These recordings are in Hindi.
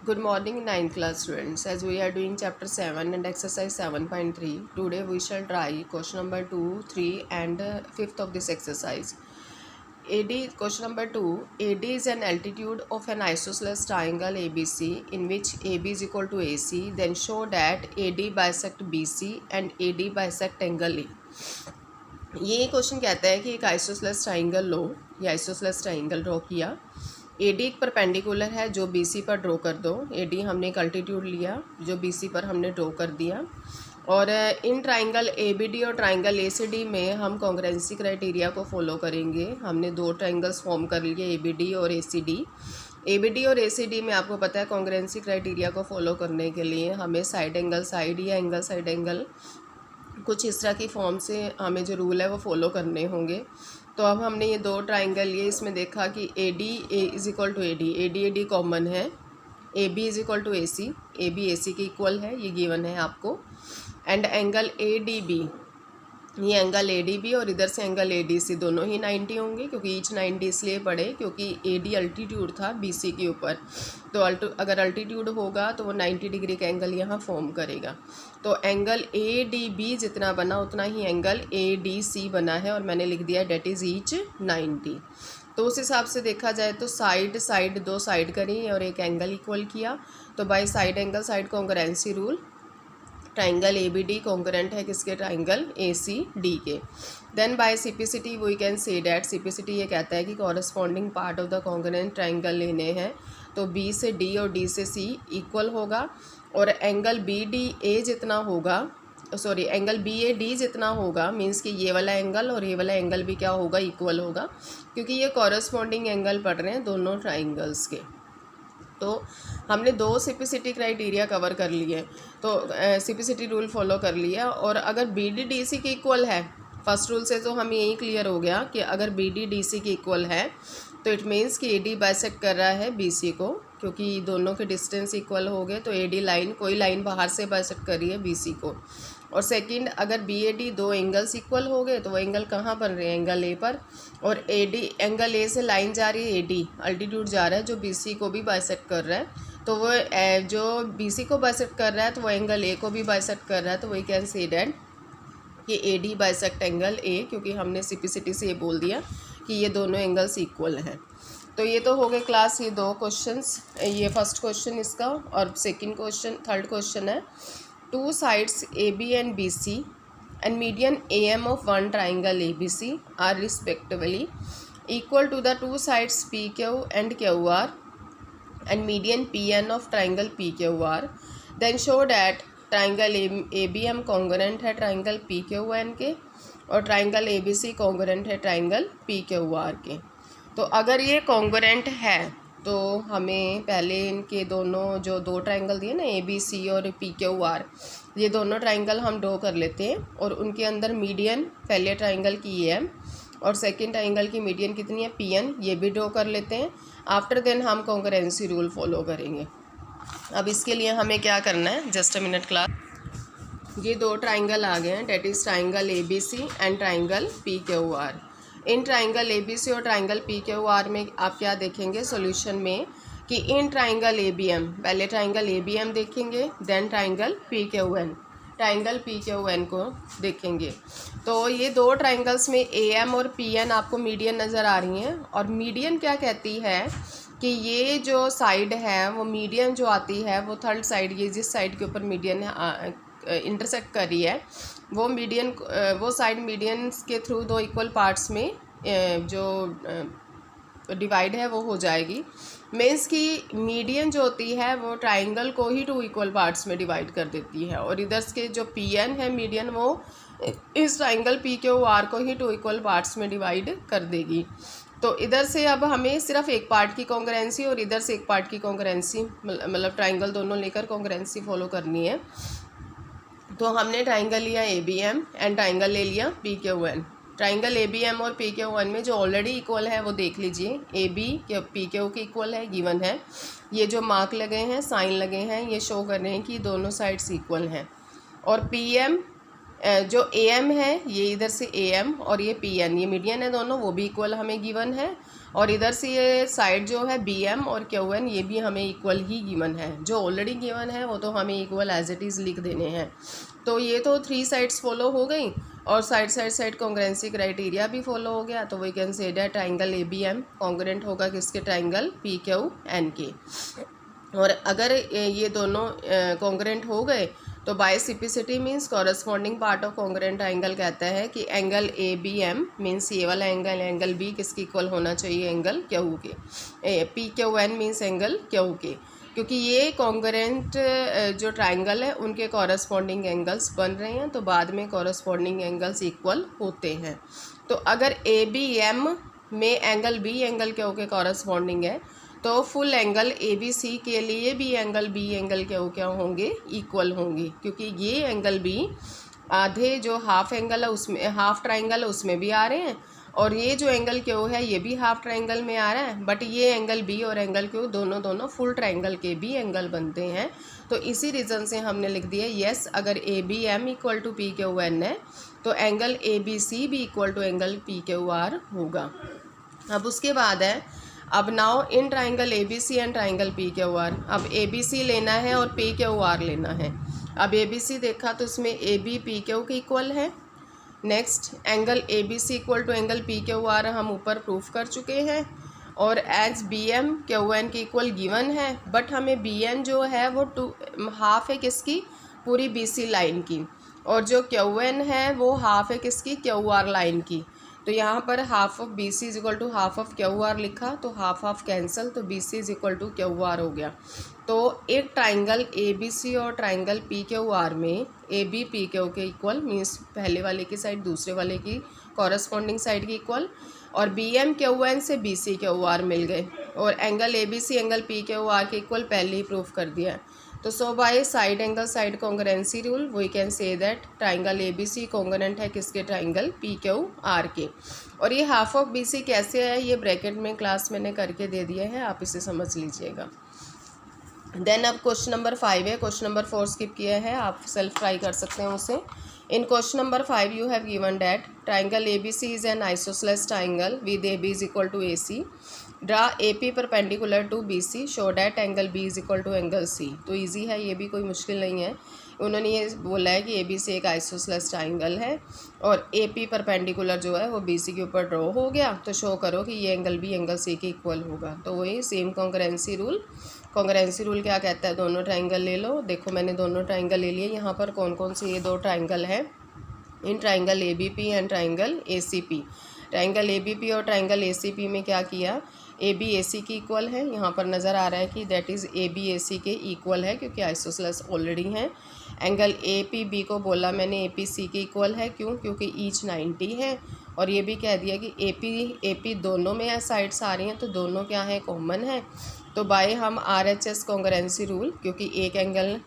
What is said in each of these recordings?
Good morning, ninth class students. As we are doing chapter 7 and exercise 7.3, today we shall try question number 2, 3 and 5th of this exercise. Question number 2, AD is an altitude of an isosceles triangle ABC in which AB is equal to AC. Then show that AD bisect BC and AD bisect angle A. ये क्वेश्चन कहता है कि एक आइसोसेलेस ट्राइंगल लो, या आइसोसेलेस ट्राइंगल ड्रॉ किया। AD एक परपेंडिकुलर है जो BC पर ड्रॉ कर दो। AD हमने एक अल्टीट्यूड लिया जो BC पर हमने ड्रॉ कर दिया। और इन ट्राइंगल ABD और ट्राइंगल ACD में हम कॉन्ग्रुएंसी क्राइटेरिया को फॉलो करेंगे। हमने दो ट्राइंगल्स फॉर्म कर लिए ABD और ACD। ABD और ACD में आपको पता है कॉन्ग्रुएंसी क्राइटेरिया को फॉलो करने के लिए हमें साइड एंगल साइड या एंगल साइड एंगल कुछ इस तरह की फॉर्म से हमें जो रूल है वो फॉलो करने होंगे। तो अब हमने ये दो ट्राइंगल लिए, इसमें देखा कि AD is equal to AD, AD common है, AB is equal to AC, AB AC के इक्वल है, ये गिवन है आपको। एंड एंगल ADB, ये एंगल ADB और इधर से एंगल ADC दोनों ही 90 होंगे, क्योंकि ईच 90 इसलिए पड़े क्योंकि AD अल्टीट्यूड था BC के ऊपर। तो अगर अल्टीट्यूड होगा तो वो 90 डिग्री का एंगल यहाँ फॉर्म करेगा। तो एंगल ADB जितना बना उतना ही एंगल ADC बना है, और मैंने लिख दिया डेट इज़ ईच 90। तो उस हिसाब से देखा जाए तो साइड दो साइड करी और एक एंगल इक्वल किया। तो by side angle side congruency rule triangle ABD concurrent है किसके, ट्राइंगल ACD के। Then by CPCT we can say that, CPCT ये कहता है कि corresponding part of the concurrent triangle लेने हैं। तो B से D और D से C इक्वल होगा, और एंगल BDA जितना होगा, सॉरी एंगल BAD जितना होगा, मीन्स कि ये वाला एंगल और ये वाला एंगल भी क्या होगा, इक्वल होगा, क्योंकि ये कॉरस्पॉन्डिंग एंगल पड़ रहे हैं दोनों ट्राइंगल्स के। तो हमने दो सिपिसिटी क्राइटेरिया कवर कर लिए, तो सिपिसिटी रूल फॉलो कर लिया। और अगर BD DC के इक्वल है, फर्स्ट रूल से तो हमें यही क्लियर हो गया कि अगर BD DC के इक्वल है तो इट मीन्स कि AD बाइसेक्ट कर रहा है BC को, क्योंकि दोनों के डिस्टेंस इक्वल हो गए। तो AD लाइन, कोई लाइन बाहर से बाइसेक्ट कर रही है BC को। और सेकंड, अगर BAD दो एंगल्स इक्वल हो गए तो वो एंगल कहाँ बन रहे हैं, एंगल A पर। और AD एंगल A से लाइन जा रही है, AD अल्टीट्यूड जा रहा है जो BC को भी बाइसेक्ट कर रहा है। तो वो जो BC को बाइसेक्ट कर रहा है तो वो एंगल A को भी बाइसेक्ट कर रहा है। तो वी कैन से डैट कि AD बाइसेक्ट एंगल A, क्योंकि हमने सिपिसिटी से ये बोल दिया कि ये दोनों एंगल्स इक्वल हैं। तो ये तो हो गए क्लास, ये दो क्वेश्चंस, ये फर्स्ट क्वेश्चन इसका। और सेकंड क्वेश्चन, थर्ड क्वेश्चन है, two sides AB and BC and median AM of one triangle ABC are respectively equal to the two sides PQ and QR and median PN of triangle PQR. Then show that triangle ABM congruent है triangle PQN के, और triangle ABC congruent है triangle PQR के। तो अगर ये congruent है तो हमें पहले इनके दोनों जो दो ट्राइंगल दिए ना ABC और PQR, ये दोनों ट्राइंगल हम ड्रॉ कर लेते हैं, और उनके अंदर मीडियन पहले ट्राइंगल की AM और सेकंड ट्राइंगल की मीडियन कितनी है, PN, ये भी ड्रॉ कर लेते हैं। आफ्टर देन हम कॉन्करेंसी रूल फॉलो करेंगे। अब इसके लिए हमें क्या करना है, जस्ट अ मिनट क्लास। ये दो ट्राइंगल आ गए हैं, that is triangle ABC and triangle PQR। इन ट्राइंगल ABC और ट्राइंगल PQR में आप क्या देखेंगे सॉल्यूशन में, कि इन ट्राइंगल ABM, पहले ट्राइंगल ABM देखेंगे, then triangle PQN, triangle PQN को देखेंगे। तो ये दो ट्राइंगल्स में AM और PN आपको मीडियन नज़र आ रही हैं। और मीडियन क्या कहती है कि ये जो साइड है वो मीडियन जो आती है वो थर्ड साइड, ये जिस साइड के ऊपर मीडियन इंटरसेक्ट कर रही है वो मीडियन, वो साइड मीडियन के थ्रू दो इक्वल पार्ट्स में जो डिवाइड है वो हो जाएगी। मीन्स कि मीडियन जो होती है वो ट्राइंगल को ही टू इक्वल पार्ट्स में डिवाइड कर देती है, और इधर के जो PN है मीडियन, वो इस ट्राइंगल PQR को ही टू इक्वल पार्ट्स में डिवाइड कर देगी। तो इधर से अब हमें सिर्फ एक पार्ट की कॉन्ग्रुएंसी और इधर से एक पार्ट की कॉन्ग्रुएंसी, मतलब ट्राइंगल दोनों लेकर कॉन्ग्रुएंसी फॉलो करनी है। तो हमने ट्राइंगल लिया ABM एंड ट्राइंगल ले लिया PQN। ट्राइंगल ABM और PQN में जो ऑलरेडी इक्वल है वो देख लीजिए, AB या PQ के इक्वल है, गिवन है। ये जो मार्क लगे हैं, साइन लगे हैं, ये शो कर रहे हैं कि दोनों साइड्स इक्वल हैं। और PM जो ए एम है ये इधर से ए एम और ये पी एन, ये मीडियन है दोनों, वो भी इक्वल हमें गिवन है। और इधर से ये साइड जो है बी एम और क्यू एन, ये भी हमें इक्वल ही गिवन है। जो ऑलरेडी गिवन है वो तो हमें इक्वल एज इट इज़ लिख देने हैं। तो ये तो 3 साइड्स फॉलो हो गई और साइड कॉन्ग्रेंसी क्राइटेरिया भी फॉलो हो गया। तो we can say that triangle A B M congruent होगा किसके, ट्राइंगल पी क्यू एन के। और अगर ये दोनों कॉन्ग्रेंट हो गए तो by CPCT means corresponding part of congruent triangle कहता है कि angle A B M means ये वाला एंगल बी किसकी इक्वल होना चाहिए, एंगल क्यू के। P Q N means angle Q के, क्योंकि ये कॉन्ग्रेंट जो ट्राइंगल है उनके कॉरस्पॉन्डिंग एंगल्स बन रहे हैं, तो बाद में कॉरस्पॉन्डिंग एंगल्स इक्वल होते हैं। तो अगर ए बी एम में एंगल बी एंगल क्यू के कॉरस्पॉन्डिंग है तो full angle A B C के लिए भी एंगल बी एंगल क्या होंगे, इक्वल होंगे, क्योंकि ये एंगल बी आधे जो हाफ एंगल है उसमें, हाफ ट्राइंगल है उसमें भी आ रहे हैं, और ये जो एंगल क्यू है ये भी हाफ ट्राइंगल में आ रहा है, बट ये एंगल बी और एंगल क्यू दोनों फुल ट्राइंगल के भी एंगल बनते हैं। तो इसी रीज़न से हमने लिख दिया यस, अगर A B M equal to P Q N है तो एंगल ए बी सी भी equal to angle P Q R होगा। अब उसके बाद है, अब now in triangle A B C and triangle P Q R, अब ए बी सी लेना है और पी क्यू आर लेना है। अब ए बी सी देखा तो इसमें ए बी पी क्यू के इक्वल है। Next angle A B C equal to angle P Q R हम ऊपर प्रूफ कर चुके हैं, और as B M Q N के इक्वल गिवन है, बट हमें बी एन जो है वो हाफ है किसकी, पूरी बी सी लाइन की, और जो क्यू एन है वो हाफ है किसकी, क्यू आर लाइन की। तो यहाँ पर half of B C is equal to half of Q R लिखा, तो हाफ हाफ कैंसिल, तो B C is equal to Q R हो गया। तो एक ट्राइंगल ए बी सी और ट्राइंगल पी क्यू आर में ए बी पी क्यू के इक्वल मीन्स पहले वाले की साइड दूसरे वाले की कॉरस्पॉन्डिंग साइड की इक्वल, और बी एम क्यू एन से बी सी क्यू आर मिल गए, और angle A B C angle P Q R के इक्वल पहले ही प्रूफ कर दिया है। तो so by side angle side congruency rule we can say that triangle A B C congruent है किसके, ट्राइंगल पी क्यू आर के। और ये हाफ ऑफ बी सी कैसे है, ये ब्रैकेट में क्लास मैंने करके दे दिया है, आप इसे समझ लीजिएगा। देन अब क्वेश्चन नंबर 5 है, क्वेश्चन नंबर 4 स्किप किया है, आप सेल्फ ट्राई कर सकते हैं उसे। In question number 5 you have given that triangle A B C is an isosceles triangle with A B is equal to A C, draw A P perpendicular to B C, show that angle B is equal to angle C. तो ईजी है, ये भी कोई मुश्किल नहीं है। उन्होंने ये बोला है कि ए बी सी एक आइसोसेलेस ट्राइंगल है और ए पी परपेंडिकुलर जो है वो बी सी के ऊपर ड्रॉ हो गया, तो शो करो कि ये एंगल बी एंगल सी के इक्वल होगा। तो वही सेम कॉन्ग्रेंसी रूल। कॉन्ग्रेंसी रूल क्या कहता है, दोनों ट्राइंगल ले लो। देखो मैंने दोनों ट्राइंगल ले लिए। यहाँ पर कौन कौन से ये दो ट्राइंगल है, इन triangle A B P and triangle A C P. Triangle A B P और ट्राइंगल ए सी पी में क्या किया, ए बी ए सी की इक्वल है। यहाँ पर नज़र आ रहा है कि दैट इज़ ए बी ए सी के इक्वल है, क्योंकि आइसोसेलेस ऑलरेडी हैं। एंगल ए पी बी को बोला मैंने ए पी सी के इक्वल है, क्यों, क्योंकि ईच 90 है। और ये भी कह दिया कि ए पी दोनों में साइड्स आ रही हैं, तो दोनों क्या है, कॉमन है। तो बाय हम are H S congruency rule, क्योंकि एक एंगल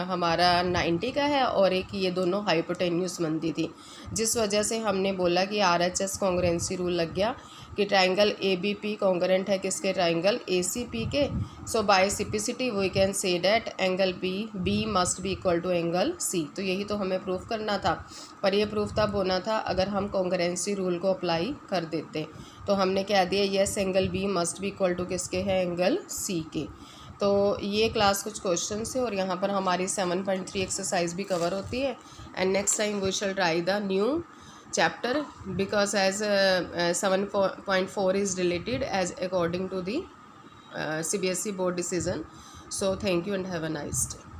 हमारा 90 का है और एक ये दोनों हाइपोटेन्यूस बनती थी, जिस वजह से हमने बोला कि R H S congruency rule लग गया कि triangle A B P congruent है किसके, ट्राइंगल ए सी पी के। So by CPCT we can say that angle B must be equal to angle C. तो यही तो हमें प्रूफ करना था, पर यह प्रूफ तब होना था अगर हम कॉन्ग्रेंसी रूल को अप्लाई कर देते। तो हमने कह दिया yes angle B must be equal to किसके है, एंगल सी के। तो ये क्लास कुछ क्वेश्चन से, और यहाँ पर हमारी 7.3 एक्सरसाइज भी कवर होती है। And next time we shall try the new chapter, because as 7.4 is related as according to the CBSE board decision. So thank you and have a nice day.